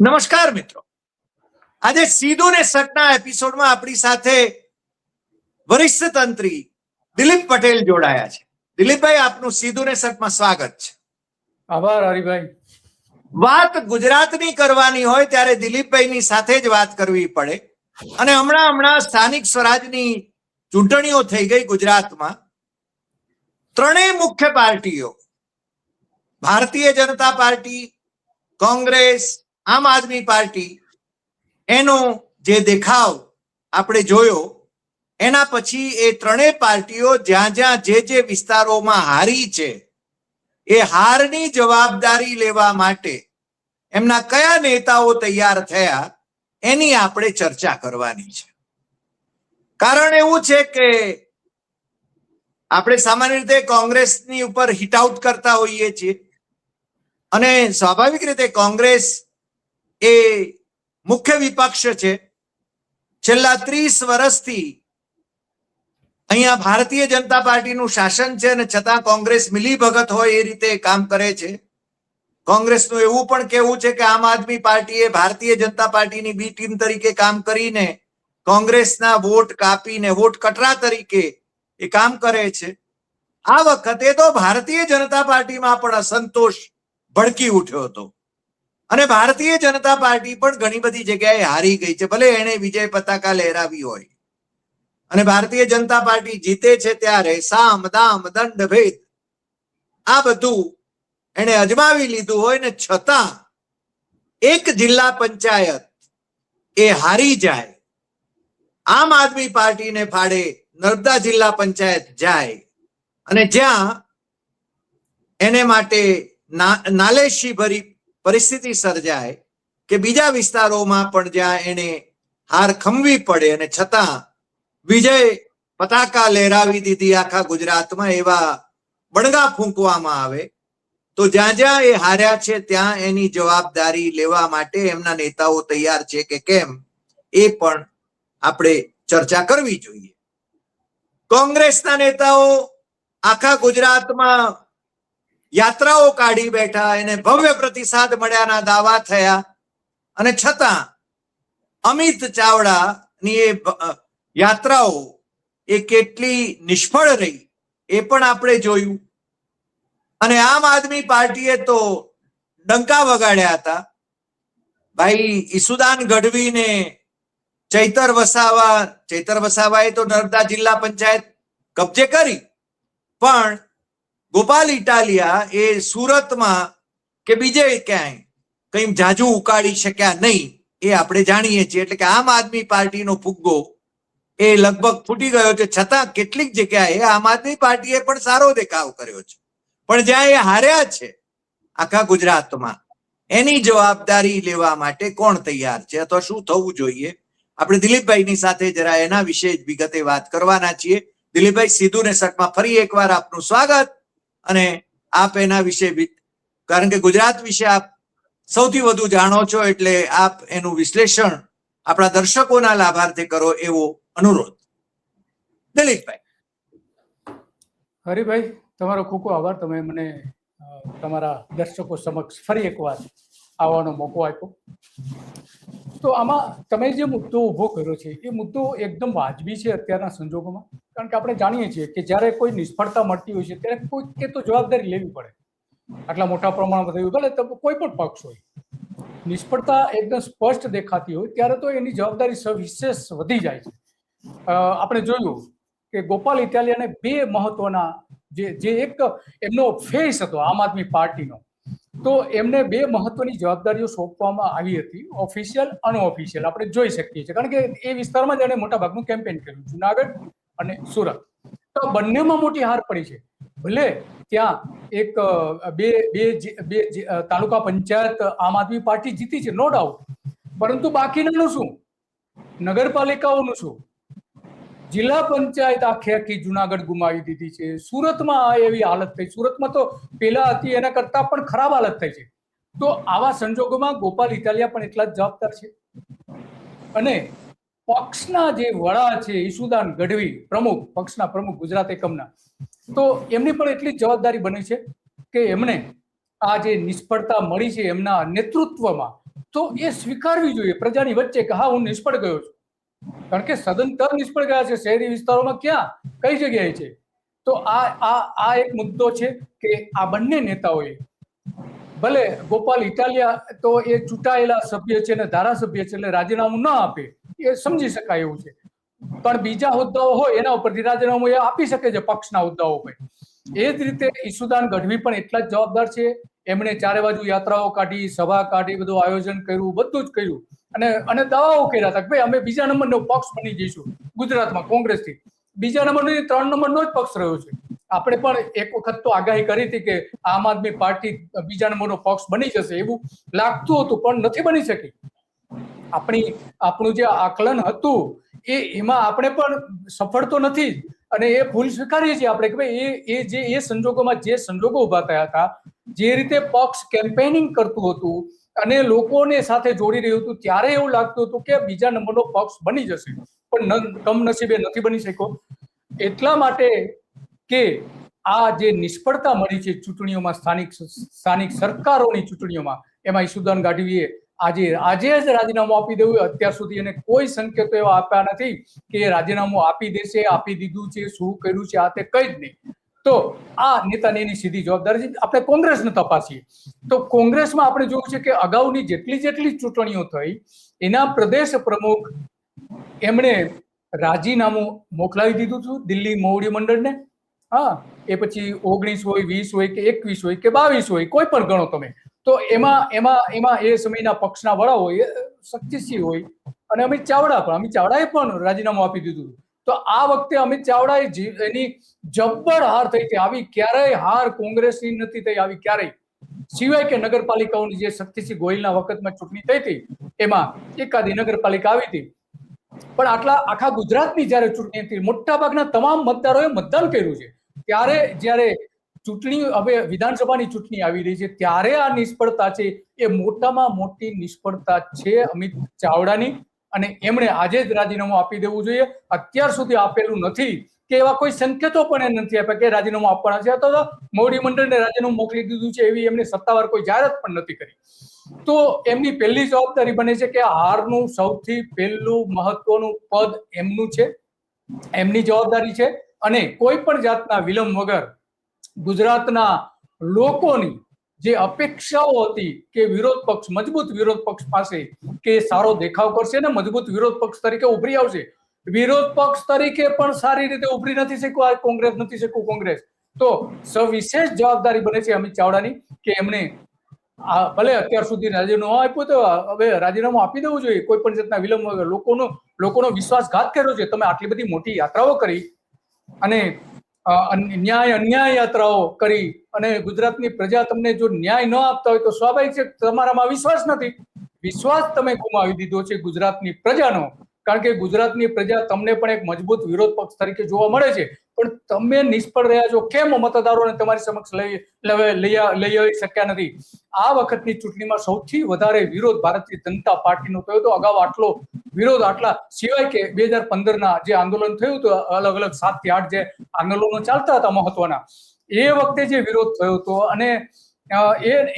નમસ્કાર મિત્રો, આજે સીધું ને સટના એપિસોડમાં આપણી સાથે વરિષ્ઠ તંત્રી દિલીપ પટેલ જોડાયા છે. દિલીપભાઈ, આપનું સીધું ને સટમાં સ્વાગત છે. આભાર હરિભાઈ. વાત ગુજરાતની કરવાની હોય ત્યારે દિલીપભાઈની સાથે જ વાત કરવી પડે અને હમણાં સ્થાનિક સ્વરાજની ચૂંટણીઓ થઈ ગઈ ગુજરાતમાં. ત્રણેય મુખ્ય પાર્ટીઓ ભારતીય જનતા પાર્ટી, કોંગ્રેસ, આમ આદમી પાર્ટી, એનો જે દેખાવ આપણે જોયો એના પછી એ ત્રણેય પાર્ટીઓ જ્યાં જ્યાં જે વિસ્તારોમાં હારી છે એ હારની જવાબદારી લેવા માટે એમના કયા નેતાઓ તૈયાર થયા એની આપણે ચર્ચા કરવાની છે. કારણ એવું છે કે આપણે સામાન્ય રીતે કોંગ્રેસની ઉપર હિટ આઉટ કરતા હોઈએ છીએ અને સ્વાભાવિક રીતે કોંગ્રેસ એ મુખ્ય વિપક્ષ છે. છેલ્લા 30 વર્ષથી અહીંયા ભારતીય જનતા પાર્ટીનું શાસન છે અને છતાં કોંગ્રેસ મિલીભગત હોય એ રીતે કામ કરે છે. કોંગ્રેસનું એવું પણ કહેવું છે કે આમ આદમી પાર્ટીએ ભારતીય જનતા પાર્ટીની બી ટીમ તરીકે કામ કરીને કોંગ્રેસના વોટ કાપીને વોટ કટરા તરીકે એ કામ કરે છે. આ વખતે તો ભારતીય જનતા પાર્ટીમાં પણ અસંતોષ ભડકી ઉઠ્યો હતો અને ભારતીય જનતા પાર્ટી પણ ઘણી બધી જગ્યાએ હારી ગઈ છે, ભલે એને વિજય પતાકા લહેરાવી હોય. અને ભારતીય જનતા પાર્ટી જીતે છે ત્યારે સામ દામ દંડ ભેદ આ બધું એને અજમાવી લીધું હોય ને છતાં એક જિલ્લા પંચાયત એ હારી જાય, આમ આદમી પાર્ટીને ફાળે નર્મદા જિલ્લા પંચાયત જાય અને જ્યાં એને માટે નાલેશી ભરી પરિસ્થિતિ સર્જાય કે બીજા વિસ્તારોમાં પણ જ્યાં એને હાર ખમવી પડે અને છતાં વિજય પતાકા લહેરાવી દીધી આખા ગુજરાતમાં, એવા બણગા ફૂંકવામાં આવે તો જ્યાં જ્યાં એ હાર્યા છે ત્યાં એની જવાબદારી લેવા માટે એમના નેતાઓ તૈયાર છે કે કેમ એ પણ આપણે ચર્ચા કરવી જોઈએ. કોંગ્રેસના નેતાઓ આખા ગુજરાતમાં યાત્રાઓ કાઢી બેઠા, એને ભવ્ય પ્રતિસાદ મળ્યાના દાવા થયા અને છતાં અમિત ચાવડાની એ યાત્રાઓ એ કેટલી નિષ્ફળ રહી એ પણ આપણે જોયું. અને આમ આદમી પાર્ટીએ તો ડંકા વગાડ્યા હતા. ભાઈ ઈસુદાન ગઢવીને ચૈતર વસાવાએ તો નર્મદા જિલ્લા પંચાયત કબજે કરી, પણ ગોપાલ ઇટાલિયા એ સુરતમાં કે બીજે ક્યાંય કઈ જાજુ ઉકાળી શક્યા નહીં એ આપણે જાણીએ છીએ. એટલે કે આમ આદમી પાર્ટીનો ફુગ્ગો એ લગભગ ફૂટી ગયો છે. છતાં કેટલીક જગ્યાએ આમ આદમી પાર્ટીએ પણ સારો દેખાવ કર્યો છે, પણ જ્યાં એ હાર્યા છે આખા ગુજરાતમાં એની જવાબદારી લેવા માટે કોણ તૈયાર છે અથવા શું થવું જોઈએ, આપણે દિલીપભાઈની સાથે જરા એના વિશે જ વિગતે વાત કરવાના છીએ. દિલીપભાઈ, સીધું ને સટમાં ફરી એકવાર આપનું સ્વાગત. અને આપ એના વિશે, કારણ કે ગુજરાત વિશે આપ સૌથી વધુ જાણો છો એટલે આપ એનું વિશ્લેષણ આપણા દર્શકોના લાભાર્થે કરો એવો અનુરોધ. દિલીપભાઈ. હરિભાઈ, તમારો ખૂબ ખૂબ આભાર. તમે મને તમારા દર્શકો સમક્ષ ફરી એકવાર આવવાનો મોકો આપ્યો. તો આમાં તમે જે મુદ્દો ઉભો કર્યો છે એ મુદ્દો એકદમ વાજબી છે અત્યારના સંજોગોમાં. કારણ કે આપણે જાણીએ છીએ કે જ્યારે કોઈ નિષ્ફળતા મળતી હોય છે ત્યારે કોઈ તો જવાબદારી લેવી પડે. આટલા મોટા પ્રમાણમાં થયું, ભલે કોઈ પણ પક્ષ હોય, નિષ્ફળતા એકદમ સ્પષ્ટ દેખાતી હોય ત્યારે તો એની જવાબદારી સવિશેષ વધી જાય છે. આપણે જોયું કે ગોપાલ ઇટાલિયાને બે મહત્વના જે એક એમનો ફેસ હતો આમ આદમી પાર્ટીનો, તો એમને બે મહત્વની જવાબદારીઓ સોંપવામાં આવી હતી, ઓફિશિયલ અનઓફિશિયલ. આપણે જોઈ શકીએ છીએ કારણ કે એ વિસ્તારમાં જ એને મોટા ભાગનું કેમ્પેન કર્યું, જુનાગઢ અને સુરત. તો બંનેમાં મોટી હાર પડી છે. ભલે ત્યાં એક બે તાલુકા પંચાયત આમ આદમી પાર્ટી જીતી છે, નો ડાઉટ, પરંતુ બાકીનાનું શું? નગરપાલિકાઓનું શું? જિલ્લા પંચાયત આખી જુનાગઢ ગુમાવી દીધી છે. સુરતમાં એવી હાલત થઈ, સુરતમાં તો પેલા હતી એના કરતા પણ ખરાબ હાલત થઈ છે. તો આવા સંજોગોમાં ગોપાલ ઇટાલિયા પણ એટલા જ જવાબદાર છે. અને પક્ષના જે વડા છે ઈસુદાન ગઢવી, પ્રમુખ, પક્ષના પ્રમુખ ગુજરાત એકમના, તો એમની પણ એટલી જ જવાબદારી બની છે કે એમણે આ જે નિષ્ફળતા મળી છે એમના નેતૃત્વમાં તો એ સ્વીકારવી જોઈએ પ્રજાની વચ્ચે કે હા હું નિષ્ફળ ગયો છું. કારણ કે સદંતર નિષ્ફળ ગયા છે. શહેરી વિસ્તારોમાં ક્યાં કઈ જગ્યાએ છે. તો આ એક મુદ્દો છે કે આ બંને નેતાઓએ, ભલે ગોપાલ ઇટાલિયા તો એ ચૂંટાયેલા સભ્ય છે ને ધારાસભ્ય છે એટલે રાજીનામું ન આપે એ સમજી શકાય એવું છે, પણ બીજા હોદ્દાઓ હોય એના ઉપરથી રાજીનામું એ આપી શકે છે પક્ષના હોદ્દાઓ પર. એ જ રીતે ઈસુદાન ગઢવી પણ એટલા જ જવાબદાર છે. એમણે ચારે બાજુ યાત્રાઓ કાઢી, સભા કાઢી, બધું આયોજન કર્યું, બધું જ કર્યું અને દાવાઓ કર્યા હતા કે ભાઈ અમે બીજા નંબરનો પક્ષ બની જઈશું ગુજરાતમાં કોંગ્રેસથી. બીજા નંબરનો 3 નંબરનો જ પક્ષ રહ્યો છે. આપણે પણ એક વખત તો આગાહી કરી હતી કે આમ આદમી પાર્ટી બીજા નંબરનો પક્ષ બની જશે એવું લાગતું હતું, પણ નથી બની શકી. આપણું જે આકલન હતું એમાં આપણે પણ સફળ તો નથી અને એ ભૂલ સ્વીકારીએ છીએ આપણે કે ભાઈ એ સંજોગોમાં જે સંજોગો ઉભા થયા હતા, જે રીતે પક્ષ કેમ્પેનિંગ કરતું હતું અને લોકોને સાથે જોડી રહ્યું હતું, ત્યારે એવું લાગતું હતું કે બીજા નંબરનો પક્ષ બની જશે, પણ કમનસીબે નથી બની શક્યો. એટલા માટે કે આ જે નિષ્ફળતા મળી છે ચૂંટણીઓમાં, સ્થાનિક સરકારોની ચૂંટણીઓમાં, એમાં ઈસુદાન ગાઢવીએ આજે જ રાજીનામું આપી દેવું. અત્યાર સુધી એને કોઈ સંકેતો એવા આપ્યા નથી કે રાજીનામું આપી દેશે, આપી દીધું છે, શું કર્યું છે, આ તે કઈ જ નહીં. તો આ નેતાની એની સીધી જવાબદારી છે. આપણે કોંગ્રેસને તપાસીએ તો કોંગ્રેસમાં આપણે જોયું છે કે અગાઉની જેટલી ચૂંટણીઓ થઈ એના પ્રદેશ પ્રમુખ એમણે રાજીનામું મોકલાવી દીધું હતું દિલ્હી મોવડી મંડળને. હા, એ પછી 19 હોય, 20 હોય કે 21 હોય કે 22 હોય, કોઈ પણ ગણો તમે, તો એમાં એ સમયના પક્ષના વડા હોય, શક્તિસિંહ હોય અને અમિત ચાવડાએ પણ રાજીનામું આપી દીધું. તો આ વખતે અમિત ચાવડાએ એની જબ્બર હાર થઈ હતી. આવી ક્યારેય હાર કોંગ્રેસની નથી થઈ, આવી ક્યારેય, સિવાય કે નગરપાલિકાઓની જે શક્તિસિંહ ગોહિલના વખતમાં ચૂંટણી થઈ હતી એમાં એકાદી નગરપાલિકા આવી હતી. પણ આખા ગુજરાતની જયારે ચૂંટણી હતી, મોટા ભાગના તમામ મતદારોએ મતદાન કર્યું છે. ત્યારે જયારે ચૂંટણી હવે વિધાનસભાની ચૂંટણી આવી રહી છે ત્યારે આ નિષ્ફળતા છે એ મોટામાં મોટી નિષ્ફળતા છે અમિત ચાવડાની, અને એમણે આજે જ રાજીનામું આપી દેવું જોઈએ. અત્યાર સુધી આપેલું નથી કે એવા કોઈ સંકેતો પણ એ નથી આપ્યા કે રાજીનામું આપવાના છે, અથવા મોવડી મંડળને રાજીનામું મોકલી દીધું છે એવી એમને સત્તાવાર કોઈ જાહેરાત પણ નથી કરી. તો એમની પહેલી જવાબદારી બને છે કે હારનું સૌથી પહેલું મહત્વનું પદ એમનું છે, એમની જવાબદારી છે. અને કોઈ પણ જાતના વિલંબ વગર ગુજરાતના લોકોની જે અપેક્ષાઓ હતી કે મજબૂત વિરોધ પક્ષ પાસે કે સારો દેખાવ કરશે ને મજબૂત વિરોધ પક્ષ તરીકે ઉભરી આવશે, વિરોધ પક્ષ તરીકે પણ સારી રીતે ઉભરી નથી શક્યું કોંગ્રેસ, નથી શક્યું કોંગ્રેસ. તો સવિશેષ જવાબદારી બને છે અમિત ચાવડાની કે એમણે ભલે અત્યાર સુધી રાજીનામું આપ્યું તો હવે રાજીનામું આપી દેવું જોઈએ કોઈ પણ જાતના વિલંબ વગર. લોકોનો વિશ્વાસઘાત કર્યો છે. તમે આટલી બધી મોટી યાત્રાઓ કરી અને અન્યાય યાત્રાઓ કરી અને ગુજરાતની પ્રજા તમને જો ન્યાય ન આપતા હોય તો સ્વાભાવિક છે તમારામાં વિશ્વાસ નથી. વિશ્વાસ તમે ગુમાવી દીધો છે ગુજરાતની પ્રજાનો, કારણ કે ગુજરાતની પ્રજા તમને પણ એક મજબૂત વિરોધ પક્ષ તરીકે જોવા મળે છે, પણ તમે નિષ્ફળ રહ્યા છો. કેમ મતદારોને તમારી સમક્ષ લઈ આવી શક્યા નથી? આ વખતની ચૂંટણીમાં સૌથી વધારે વિરોધ ભારતીય જનતા પાર્ટીનો થયો હતો. અગાઉ આટલો વિરોધ સિવાય કે 2015ના જે આંદોલન થયું હતું, અલગ અલગ 7 થી 8 જે આંદોલનો ચાલતા હતા મહત્વના, એ વખતે જે વિરોધ થયો હતો અને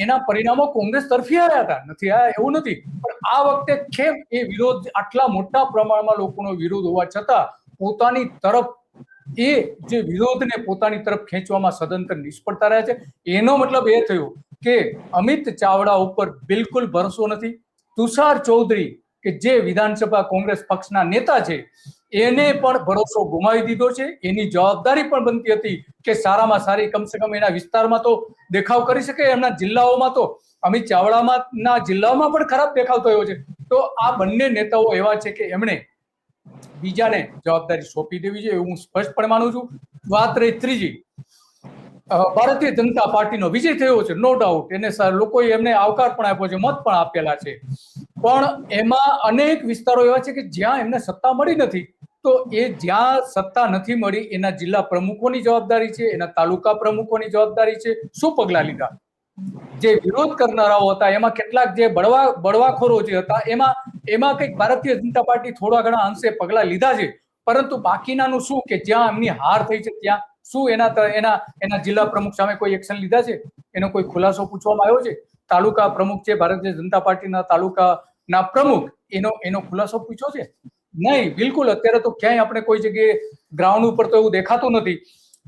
એના પરિણામો કોંગ્રેસ તરફી આવ્યા હતા, નથી આવ્યા એવું નથી, પણ આ વખતે કેમ એ વિરોધ, આટલા મોટા પ્રમાણમાં લોકોનો વિરોધ હોવા છતાં પોતાની તરફ એ જે વિરોધને પોતાની તરફ ખેંચવામાં સદંતર નિષ્ફળતા રહ્યા છે. એનો મતલબ એ થયો કે અમિત ચાવડા ઉપર બિલકુલ ભરોસો નથી. તુષાર ચૌધરી કે જે વિધાનસભા કોંગ્રેસ પક્ષના નેતા છે એને પણ ભરોસો ગુમાવી દીધો છે. એની જવાબદારી પણ બનતી હતી કે સારામાં સારી કમસે કમ એના વિસ્તારમાં તો દેખાવ કરી શકે. એમના જિલ્લાઓમાં તો અમિત ચાવડાના જિલ્લાઓમાં પણ ખરાબ દેખાવ થયો છે. તો આ બંને નેતાઓ એવા છે કે એમણે બીજાને જવાબદારી સોંપી દેવી જોઈએ, હું સ્પષ્ટપણે માનું છું. વાત રહી ત્રીજી, ભારતીય જનતા પાર્ટીનો વિજય થયો છે, નો ડાઉટ. એને લોકોએ એમને આવકાર પણ આપ્યો છે, મત પણ આપેલા છે, પણ એમાં અનેક વિસ્તારો એવા છે કે જ્યાં એમને સત્તા મળી નથી. તો એ જ્યાં સત્તા નથી મળી એના જિલ્લા પ્રમુખોની જવાબદારી છે, એના તાલુકા પ્રમુખોની જવાબદારી છે. શું પગલા લીધા? જે વિરોધ કરનારાઓ હતા એમાં કેટલાક જે બળવાખોરો જે હતા એમાં કંઈક ભારતીય જનતા પાર્ટી થોડા ઘણા અંશે પગલા લીધા છે, પરંતુ બાકીનાનું શું કે જ્યાં એમની હાર થઈ છે ત્યાં શું એના જિલ્લા પ્રમુખ સામે કોઈ એક્શન લીધા છે? એનો કોઈ ખુલાસો પૂછવામાં આવ્યો છે? તાલુકા પ્રમુખ છે ભારતીય જનતા પાર્ટીના તાલુકાના પ્રમુખ, એનો ખુલાસો પૂછ્યો છે? નહીં, બિલકુલ. અત્યારે તો ક્યાંય આપણે કોઈ જગ્યાએ ગ્રાઉન્ડ ઉપર તો એવું દેખાતું નથી.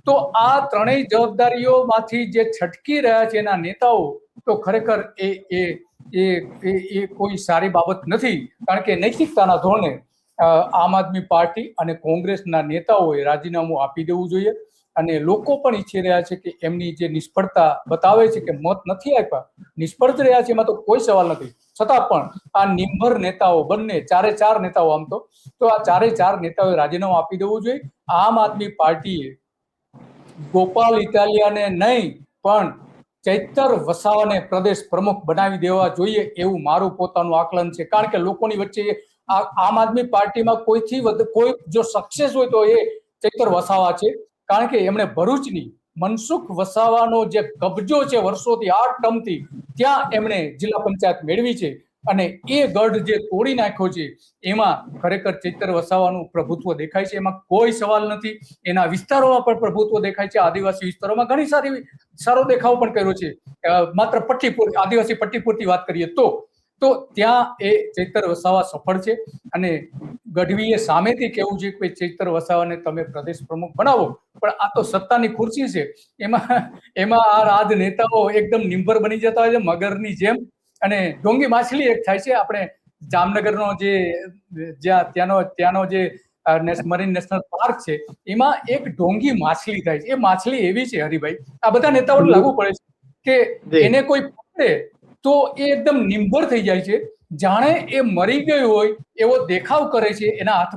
તો આ ત્રણેય જવાબદારીઓમાંથી જે છટકી રહ્યા છે એના નેતાઓ, તો ખરેખર એ કોઈ સારી બાબત નથી. કારણ કે નૈતિકતાના ધોરણે આમ આદમી પાર્ટી અને કોંગ્રેસના નેતાઓએ રાજીનામું આપી દેવું જોઈએ. અને લોકો પણ ઈચ્છી રહ્યા છે કે એમની જે નિષ્ફળતા બતાવે છે કે મત નથી આપ્યા, નિષ્ફળ જ રહ્યા છે, એમાં તો કોઈ સવાલ નથી. છતાં પણ આ નિંભર નેતાઓ બંને ચારે નેતાઓ આમ તો આ ચારે નેતાઓએ રાજીનામું આપી દેવું જોઈએ. આમ આદમી પાર્ટીએ ગોપાલ ઇટાલિયાને નહીં પણ ચૈતર વસાવાને પ્રદેશ પ્રમુખ બનાવી દેવા જોઈએ એવું મારું પોતાનું આકલન છે. કારણ કે લોકોની વચ્ચે આમ આદમી પાર્ટીમાં કોઈ જો સક્સેસ હોય તો એ ચૈતર વસાવા છે. કારણ કે એમણે ભરૂચની મનસુખ વસાવાનો જે કબજો છે વર્ષોથી 8 ટર્મથી, ત્યાં એમણે જિલ્લા પંચાયત મેળવી છે. અને એ ગઢ જે તોડી નાખ્યો છે એમાં ખરેખર ચૈતર વસાવાનું પ્રભુત્વ દેખાય છે, એમાં કોઈ સવાલ નથી. એના વિસ્તારોમાં પણ પ્રભુત્વ દેખાય છે. આદિવાસી વિસ્તારોમાં ઘણી સારો દેખાવ પણ કર્યો છે. માત્ર આદિવાસી પટ્ટી પૂરતી વાત કરીએ તો ત્યાં એ ચૈતર વસાવા સફળ છે. અને ગઢવીએ સામેથી કહેવું છે કે ચૈતર વસાવાને તમે પ્રદેશ પ્રમુખ બનાવો, પણ આ તો સત્તાની ખુરશી છે, એમાં આ રાજ નેતાઓ એકદમ નિંભર બની જતા હોય છે મગરની જેમ. અને ડોંગી માછલી એક થાય છે. આપણે જામનગરનો ત્યાંનો જે મરીન નેશનલ પાર્ક છે એમાં એક ડોંગી માછલી થાય છે. એ માછલી એવી છે હરિભાઈ, આ બધા નેતાઓને લાગુ પડે છે કે એને કોઈ પકડે તો એ એકદમ નિંભર થઈ જાય છે, જાણે એ મરી ગયો હોય એવો દેખાવ કરે છે.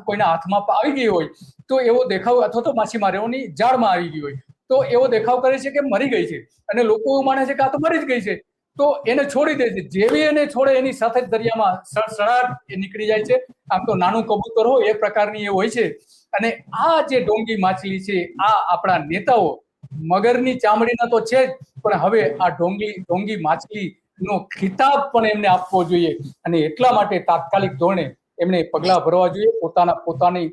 કોઈના હાથમાં આવી ગઈ હોય તો એવો દેખાવ, અથવા તો માછીમારોની જાળમાં આવી ગઈ હોય તો એવો દેખાવ કરે છે કે મરી ગઈ છે. અને લોકો એવું માને છે કે આ તો મરી જ ગઈ છે, તો એને છોડી દે છે. જેવી એને છોડે એની સાથે જ દરિયામાં સડસડાટ એ નીકળી જાય છે. આમ તો નાનું કબૂતર હોય એ પ્રકારની એ હોય છે. અને આ જે ડોંગી માછલી છે, આ આપણા નેતાઓ મગરની ચામડીના તો છે જ, પણ હવે આ ડોંગી માછલી નો ખિતાબ પણ એમને આપવો જોઈએ. અને એટલા માટે તાત્કાલિક ધોરણે એમણે પગલા ભરવા જોઈએ.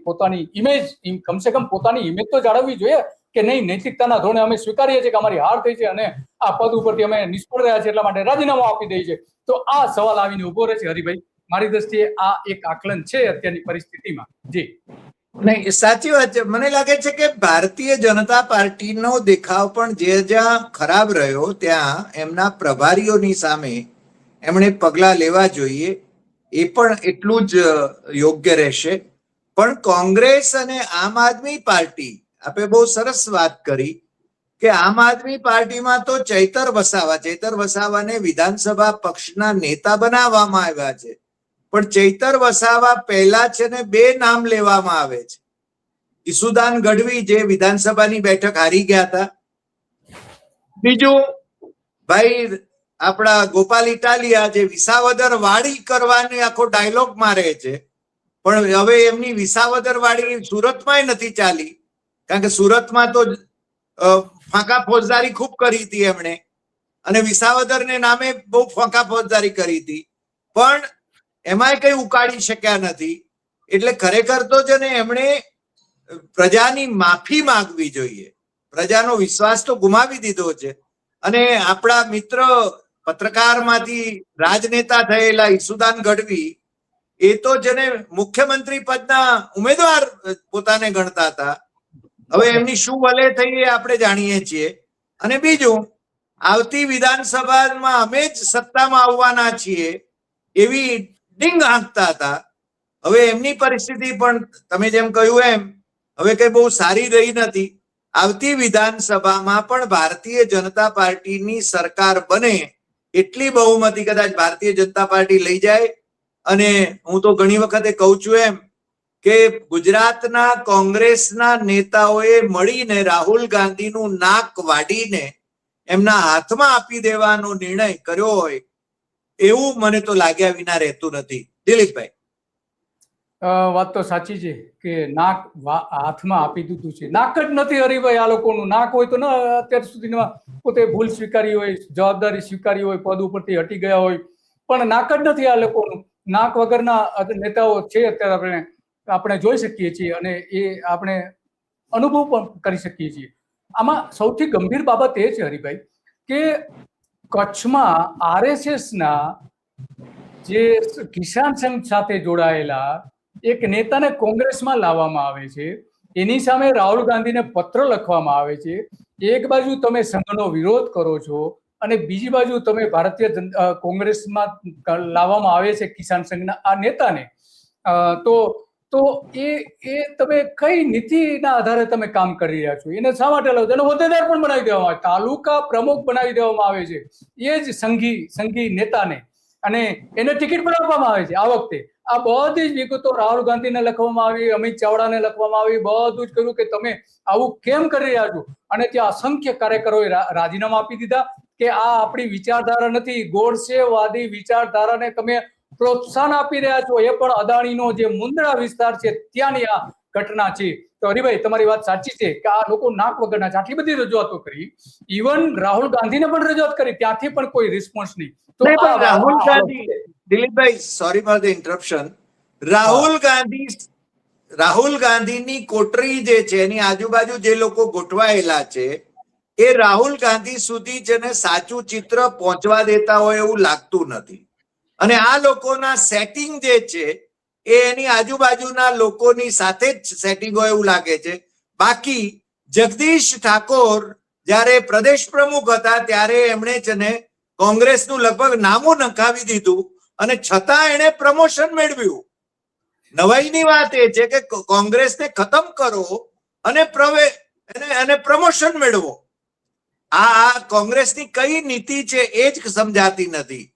પોતાની ઇમેજ, કમસે કમ પોતાની ઇમેજ તો જાળવવી જોઈએ કે નહીં, નૈતિકતાના ધોરણે અમે સ્વીકારીએ છીએ કે અમારી હાર થઈ છે અને આ પદ ઉપરથી અમે નિષ્ફળ રહ્યા છે, એટલા માટે રાજીનામું આપી દઈએ છે. તો આ સવાલ આવીને ઉભો રહે છે હરિભાઈ. મારી દ્રષ્ટિએ આ એક આકલન છે અત્યારની પરિસ્થિતિમાં. જી નહીં, સાચી વાત છે. મને લાગે છે કે ભારતીય જનતા પાર્ટીનો દેખાવ પણ જ્યાં ખરાબ રહ્યો ત્યાં એમના પ્રભારીઓની સામે એમણે પગલા લેવા જોઈએ, એ પણ એટલું જ યોગ્ય રહેશે. પણ કોંગ્રેસ અને આમ આદમી પાર્ટી, આપણે બહુ સરસ વાત કરી કે આમ આદમી પાર્ટીમાં તો ચૈતર વસાવાને વિધાનસભા પક્ષના નેતા બનાવવામાં આવ્યા છે. પણ ચૈતર વસાવા પહેલા છે ને 2 નામ લેવામાં આવે છે. ઈસુદાન ગઢવી જે વિધાનસભાની બેઠક હારી ગયા હતા, બીજું ભાઈ આપણા ગોપાલ ઇટાલિયા જે વિસાવદર વાડી કરવાની આખો ડાયલોગ મારે છે. પણ હવે એમની વિસાવદર વાડી સુરતમાં નથી ચાલી, કારણ કે સુરતમાં તો ફાંકા ફોજદારી ખૂબ કરી હતી એમણે, અને વિસાવદરને નામે બહુ ફાંકા ફોજદારી કરી હતી, પણ એમાંય કઈ ઉકાળી શક્યા નથી. એટલે ખરેખર તો છે ને એમણે પ્રજાની માફી માંગવી જોઈએ. પ્રજાનો વિશ્વાસ તો ગુમાવી દીધો છે. અને આપણા મિત્ર પત્રકારમાંથી રાજનેતા થયેલા ઈસુદાન ગઢવી, એ તો જેને મુખ્યમંત્રી પદના ઉમેદવાર પોતાને ગણતા હતા, હવે એમની શું ભલે થઈ એ આપણે જાણીએ છીએ. અને બીજું, આવતી વિધાનસભામાં અમે જ સત્તામાં આવવાના છીએ એવી ડીંગ હાંકતા હતા. હવે એમની પરિસ્થિતિ પણ તમે જેમ કહ્યું એમ હવે કઈ બહુ સારી રહી નથી. આવતી વિધાનસભામાં પણ ભારતીય જનતા પાર્ટીની સરકાર બને એટલી બહુમતી કદાચ ભારતીય જનતા પાર્ટી લઈ જાય. અને હું તો ઘણી વખતે કહું છું એમ કે ગુજરાતના કોંગ્રેસના નેતાઓએ મળીને રાહુલ ગાંધીનું નાક વાઢીને એમના હાથમાં આપી દેવાનો નિર્ણય કર્યો હોય એવું મને તો લાગ્યા વિના રહેતું નથી. દિલીપભાઈ, વાત તો સાચી છે કે નાક હાથમાં આપી દીધું છે. નાક જ નથી હરિભાઈ આ લોકોનું. નાક હોય તો અત્યાર સુધીમાં પોતે ભૂલ સ્વીકારી હોય, જવાબદારી સ્વીકારી હોય, પદ ઉપરથી હટી ગયા હોય, પણ નાક જ નથી આ લોકોનું. નાક વગરના નેતાઓ છે અત્યારે આપણે જોઈ શકીએ છીએ અને એ આપણે અનુભવ પણ કરી શકીએ છીએ. આમાં સૌથી ગંભીર બાબત એ છે હરિભાઈ કે કચ્છમાં આરએસએસના જે કિસાન સંઘ સાથે જોડાયેલા એક નેતાને કોંગ્રેસમાં લાવવામાં આવે છે. એની સામે રાહુલ ગાંધીને પત્ર લખવામાં આવે છે. એક બાજુ તમે સંઘનો વિરોધ કરો છો અને બીજી બાજુ તમે ભારતીય કોંગ્રેસમાં લાવવામાં આવે છે કિસાન સંઘના આ નેતાને. તો એ તમે કઈ નીતિના આધારે તમે કામ કરી રહ્યા છો? એને શા માટે લાવો? એનો હોદ્દેદાર પણ બનાવી દેવામાં આવે, તાલુકા પ્રમુખ બનાવી દેવામાં આવે છે એ જ સંઘી નેતાને, અને એને ટિકિટ પણ આપવામાં આવે છે. આ વખતે આ બધી જ વિગતો રાહુલ ગાંધીને લખવામાં આવી, અમિત ચાવડાને લખવામાં આવી, બધું જ કર્યું કે તમે આવું કેમ કરી રહ્યા છો. અને ત્યાં અસંખ્ય કાર્યકરોએ રાજીનામા આપી દીધા કે આ આપણી વિચારધારા નથી, ગોડસેવાદી વિચારધારાને તમે પ્રોત્સાહન આપી રહ્યા છો. એ પણ અદાણીનો જે મુંદ્રા વિસ્તાર છે ત્યાંની આ ઘટના છે. તો હરિભાઈ, તમારી વાત સાચી છે કે આ લોકો નાક વગરના છે. આટલી બધી રજૂઆતો કરી, ઇવન રાહુલ ગાંધીને પણ રજૂઆત કરી, ત્યાંથી પણ કોઈ રિસ્પોન્સ નહીં. તો રાહુલ ગાંધી, દિલીપભાઈ, sorry for the interruption, Rahul ગાંધીની કોટરી જે છે એની આજુબાજુ જે લોકો ગોઠવાયેલા છે એ રાહુલ ગાંધી સુધી જેને સાચું ચિત્ર પહોંચવા દેતા હોય એવું લાગતું નથી. અને આ લોકોના સેટિંગ જે છે એ એની આજુબાજુના લોકોની સાથે જ સેટિંગ હોય એવું લાગે છે. બાકી જગદીશ ઠાકોર જ્યારે પ્રદેશ પ્રમુખ હતા ત્યારે એમણે છે ને કોંગ્રેસનું લગભગ નામું નખાવી દીધું અને છતાં એણે પ્રમોશન મેળવ્યું. નવાઈની વાત એ છે કે કોંગ્રેસને ખતમ કરો અને પ્રમોશન મેળવો. આ કોંગ્રેસની કઈ નીતિ છે એ જ સમજાતી નથી.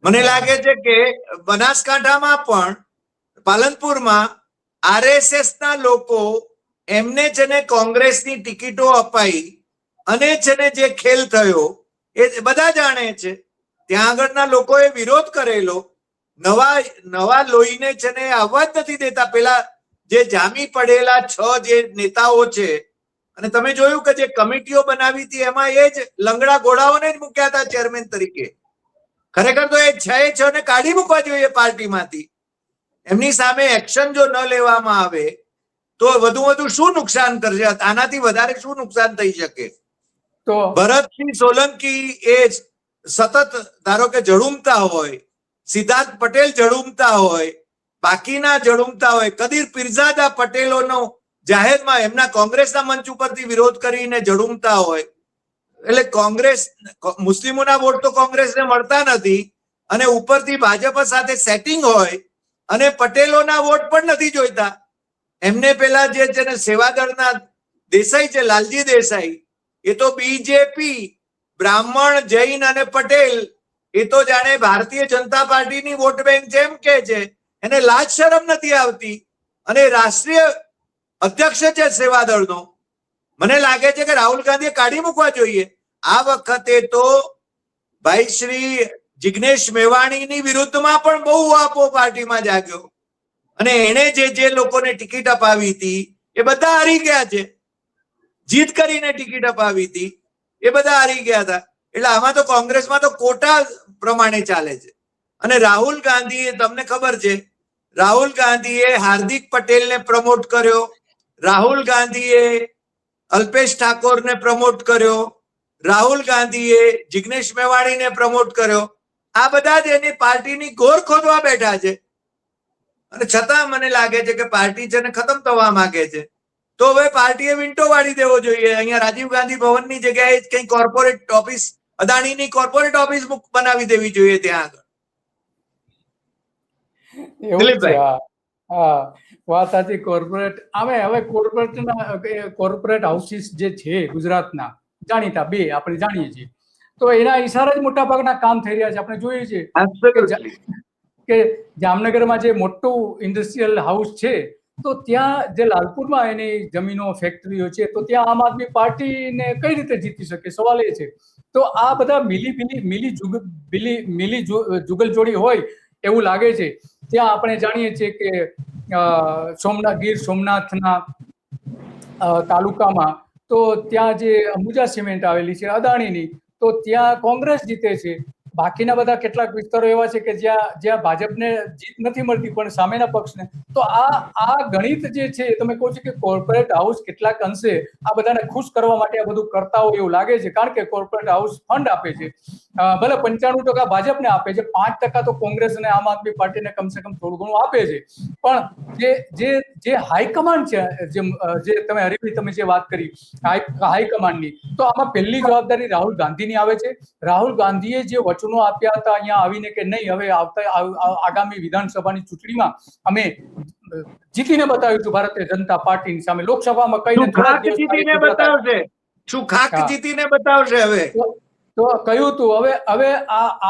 મને લાગે છે કે બનાસકાંઠામાં પણ પાલનપુરમાં આરએસએસ ના લોકો એમને છે ને કોંગ્રેસની ટિકિટો અપાઈ અને છે ને જે ખેલ થયો એ બધા જાણે છે. ત્યાં આગળના લોકોએ વિરોધ કરેલો. નવા લોહીને છે ને આવવા જ નથી દેતા. પેલા જે જામી પડેલા 6 જે નેતાઓ છે, અને તમે જોયું કે જે કમિટીઓ બનાવી હતી એમાં એ જ લંગડા ઘોડાઓને જ મૂક્યા હતા ચેરમેન તરીકે. ખરેખર તો એ 6 ને કાઢી મૂકવા જોઈએ પાર્ટીમાંથી. એમની સામે એક્શન જો ન લેવામાં આવે તો વધુ શું નુકસાન કરશે? આનાથી વધારે શું નુકસાન થઈ શકે? તો ભરતસિંહ સોલંકી એ સતત ધારો કે ઝડુમતા હોય, સિદ્ધાર્થ પટેલ ઝડુમતા હોય, બાકીના ઝડુમતા હોય, કદીર પીરઝાદા પટેલોનો જાહેરમાં એમના કોંગ્રેસના મંચ ઉપરથી વિરોધ કરીને ઝડુમતા હોય. એટલે કોંગ્રેસ, મુસ્લિમોના વોટ તો કોંગ્રેસને મળતા નથી અને ઉપરથી ભાજપ સાથે સેટિંગ હોય અને પટેલોના વોટ પણ નથી જોઈતા. એમને પેલા જે છે ને સેવાદળના દેસાઈ છે, લાલજી દેસાઈ, એ તો બીજેપી, બ્રાહ્મણ, જૈન અને પટેલ, એ તો જાણે ભારતીય જનતા પાર્ટીની વોટ બેંક જેમ કે છે. એને લાજ શરમ નથી આવતી અને રાષ્ટ્રીય અધ્યક્ષ છે સેવાદળનો. મને લાગે છે કે રાહુલ ગાંધીએ કાઢી મૂકવા જોઈએ. આ વખતે તો ભાઈ શ્રી જિગ્નેશ મેવાણીની વિરુદ્ધમાં પણ બહુ આપો પાર્ટીમાં જાગ્યો અને એને જે લોકોને ટિકિટ અપાવી હતી એ બધા હારી ગયા છે. જીત કરીને ટિકિટ અપાવી હતી એ બધા હારી ગયા હતા. એટલે આમાં તો કોંગ્રેસમાં તો કોટા પ્રમાણે ચાલે છે. અને રાહુલ ગાંધીએ, તમને ખબર છે, રાહુલ ગાંધીએ હાર્દિક પટેલને પ્રમોટ કર્યો, રાહુલ ગાંધીએ અલ્પેશ ઠાકોરને પ્રમોટ કર્યો, રાહુલ ગાંધીએ જિગ્નેશ મેવાણીને પ્રમોટ કર્યો. આ બધા જ એની પાર્ટીની ગોર ખોદવા બેઠા છે. અને છતાં મને લાગે છે કે પાર્ટી છે ને ખતમ થવા માંગે છે. તો હવે પાર્ટીએ વિન્ટો વાળી દેવો જોઈએ. અહીંયા રાજીવ ગાંધી ભવનની જગ્યાએ કઈ કોર્પોરેટ ઓફિસ, અદાણીની કોર્પોરેટ ઓફિસ બનાવી દેવી જોઈએ ત્યાં આગળ. હા, વાત સાચી. કોર્પોરેટ હવે કોર્પોરેટ હાઉસીસ જે છે ગુજરાતના જાણીતા, 2 આપણે જાણીએ છીએ, તો એના ઈશારે જ મોટા ભાગના કામ થઈ રહ્યા છે. આપણે જોઈએ છીએ કે જામનગરમાં જે મોટું ઇન્ડસ્ટ્રીયલ હાઉસ છે, તો ત્યાં જે લાલપુરમાં એની જમીનો, ફેક્ટરીઓ છે, તો ત્યાં આમ આદમી પાર્ટીને કઈ રીતે જીતી શકે? સવાલ એ છે. તો આ બધા મિલી જુગલજોડી હોય એવું લાગે છે. ત્યાં આપણે જાણીએ છીએ કે ગીર સોમનાથના તાલુકામાં તો ત્યાં જે અંબુજા સિમેન્ટ આવેલી છે અદાણીની, તો ત્યાં કોંગ્રેસ જીતે છે. બાકીના બધા કેટલાક વિસ્તારો એવા છે કે જ્યાં ભાજપને જીત નથી મળતી પણ સામેના પક્ષને, તો આ ગણિત જે છે તમે કહો છો કે કોર્પોરેટ હાઉસ કેટલાક અંશે આ બધાને ખુશ કરવા માટે આ બધું કરતા હોય એવું લાગે છે, કારણ કે કોર્પોરેટ હાઉસ ફંડ આપે છે, ભલે 95% ભાજપને આપે છે, 5% તો કોંગ્રેસ અને આમ આદમી પાર્ટીને કમસે કમ થોડું ઘણું આપે છે, પણ જે હાઈકમાન્ડ છે, જે તમે હરીફભાઈ તમે જે વાત કરી હાઈકમાન્ડની, તો આમાં પહેલી જવાબદારી રાહુલ ગાંધીની આવે છે. રાહુલ ગાંધીએ જે વચનો આપ્યા હતા અહીંયા આવીને કે નહીં હવે આગામી વિધાનસભાની ચૂંટણીમાં અમે જીતીને બતાવીશું ભારતીય જનતા પાર્ટીની સામે, લોકસભામાં કહીને બતાવશે, શું ખાક જીતીને બતાવશે. હવે તો કહ્યું હતું હવે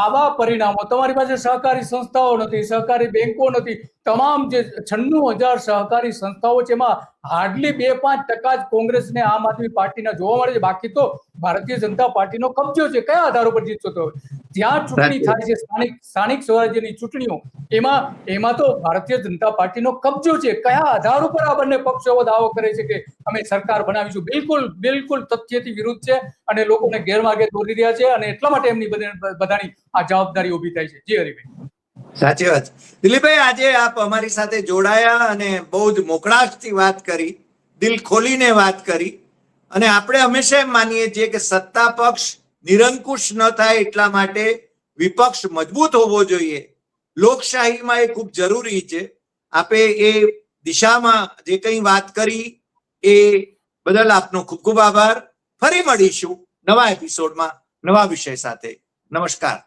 આવા પરિણામો, તમારી પાસે સહકારી સંસ્થાઓ નથી, સહકારી બેંકો નથી, તમામ જે 96,000 સહકારી સંસ્થાઓ છે એમાં હાર્ડલી 2-5% જ કોંગ્રેસ ને આમ આદમી પાર્ટીના જોવા મળે છે, બાકી તો ભારતીય જનતા પાર્ટીનો કબજો છે. કયા આધારો પર જીતશો? તો જ્યાં ચૂંટણી થાય છે સ્થાનિક સ્વરાજ્યની ચૂંટણીઓ, એમાં તો ભારતીય જનતા પાર્ટીનો કબજો છે. કયા આધાર ઉપર આ બંને પક્ષો દાવો કરે છે કે અમે સરકાર બનાવીશું? બિલકુલ તથ્યથી વિરુદ્ધ છે અને લોકોને ગેરમાર્ગે દોરી રહ્યા છે, અને એટલા માટે એમની બધાની આ જવાબદારી ઉભી થાય છે. જી હરિભાઈ. સાચી વાત. દિલીપભાઈ, આજે આપ અમારી સાથે જોડાયા અને બહુ જ મોકળાશથી વાત કરી, દિલ ખોલીને વાત કરી, અને આપણે હંમેશા એમ માનીએ છીએ કે સત્તા પક્ષ નિરંકુશ ન થાય એટલા માટે વિપક્ષ મજબૂત હોવો જોઈએ. લોકશાહીમાં એ ખૂબ જરૂરી છે. આપે એ દિશામાં જે કંઈ વાત કરી એ બદલ આપનો ખૂબ ખૂબ આભાર. ફરી મળીશું નવા એપિસોડમાં નવા વિષય સાથે. નમસ્કાર.